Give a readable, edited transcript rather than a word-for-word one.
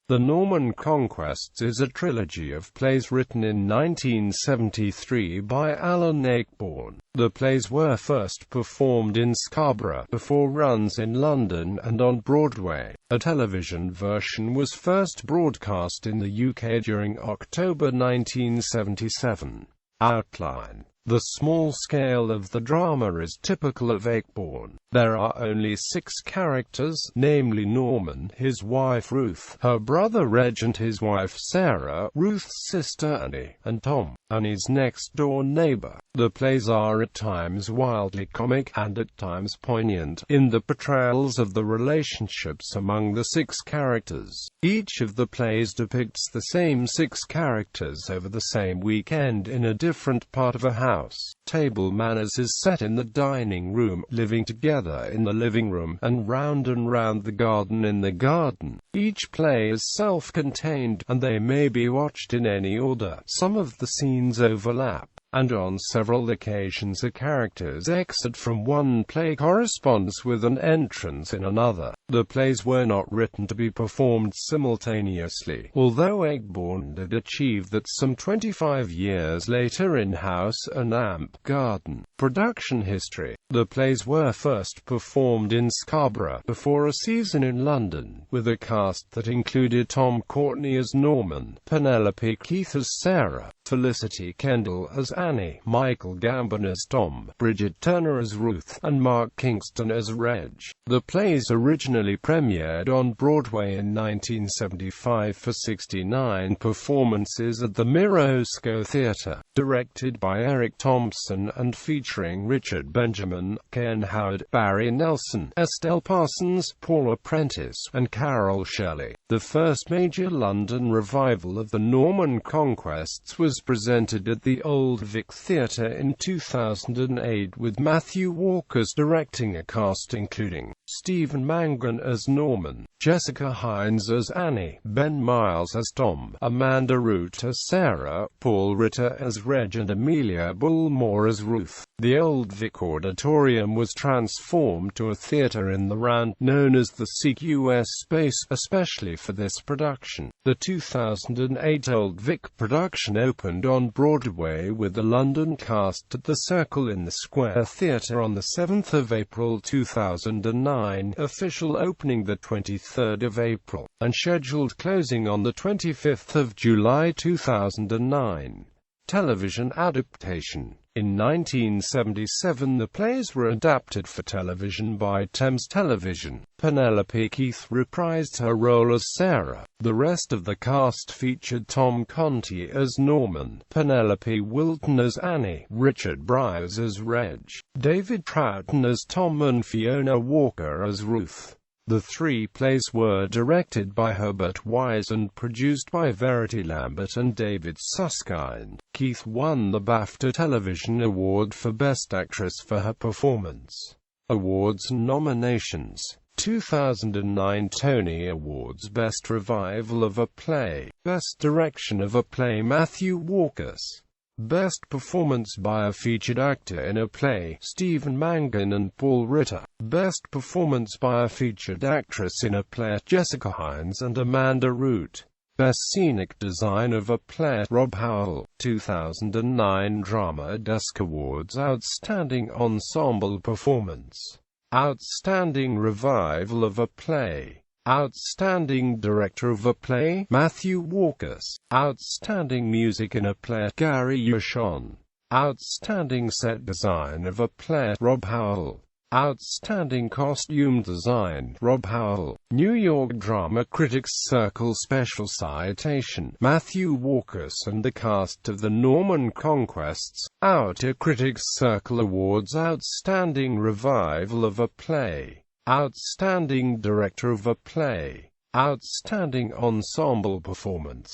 The Norman Conquests is a trilogy of plays written in 1973 by Alan Ayckbourn. The plays were first performed in Scarborough, before runs in London and on Broadway. A television version was first broadcast in the UK during October 1977. Outline: the small scale of the drama is typical of Ayckbourn. There are only 6 characters, namely Norman, his wife Ruth, her brother Reg and his wife Sarah, Ruth's sister Annie, and Tom, Annie's next-door neighbor. The plays are at times wildly comic, and at times poignant, in the portrayals of the relationships among the 6 characters. Each of the plays depicts the same 6 characters over the same weekend in a different part of a house. Table manners is set in the dining room, living together in the living room, and round the garden in the garden. Each play is self-contained, and they may be watched in any order. Some of the scenes overlap, and on several occasions a character's exit from one play corresponds with an entrance in another. The plays were not written to be performed simultaneously, although Ayckbourn did achieve that some 25 years later in House and Amp Garden. Production history: the plays were first performed in Scarborough, before a season in London, with a cast that included Tom Courtenay as Norman, Penelope Keith as Sarah, Felicity Kendall as Annie, Michael Gambon as Tom, Bridget Turner as Ruth, and Mark Kingston as Reg. The plays originally premiered on Broadway in 1975 for 69 performances at the Mirosco Theatre, directed by Eric Thompson and featuring Richard Benjamin, Ken Howard, Barry Nelson, Estelle Parsons, Paula Prentice, and Carol Shelley. The first major London revival of the Norman Conquests was presented at the Old Vic Theatre in 2008, with Matthew Walker's directing a cast including Stephen Mangan as Norman, Jessica Hines as Annie, Ben Miles as Tom, Amanda Root as Sarah, Paul Ritter as Reg, and Amelia Bullmore as Ruth. The Old Vic Auditorium was transformed to a theatre in the Rand, known as the CQS Space, especially for this production. The 2008 Old Vic production opened on Broadway with the London cast at the Circle in the Square Theatre on the 7th of April 2009, official opening the 23rd of April, and scheduled closing on the 25th of July 2009. Television adaptation: in 1977 the plays were adapted for television by Thames Television. Penelope Keith reprised her role as Sarah. The rest of the cast featured Tom Conti as Norman, Penelope Wilton as Annie, Richard Briers as Reg, David Troughton as Tom, and Fiona Walker as Ruth. The 3 plays were directed by Herbert Wise and produced by Verity Lambert and David Susskind. Keith won the BAFTA Television Award for Best Actress for her performance. Awards and nominations: 2009 Tony Awards, Best Revival of a Play, Best Direction of a Play Matthew Walker's, Best Performance by a Featured Actor in a Play, Stephen Mangan and Paul Ritter. Best Performance by a Featured Actress in a Play, Jessica Hines and Amanda Root. Best Scenic Design of a Play, Rob Howell. 2009 Drama Desk Awards, Outstanding Ensemble Performance, Outstanding Revival of a Play, Outstanding Director of a Play, Matthew Walker's, Outstanding Music in a Play, Gary Yushon, Outstanding Set Design of a Play, Rob Howell, Outstanding Costume Design, Rob Howell. New York Drama Critics Circle Special Citation: Matthew Walker's and the cast of the Norman Conquests. Outer Critics Circle Awards, Outstanding Revival of a Play, Outstanding Director of a Play, Outstanding Ensemble Performance.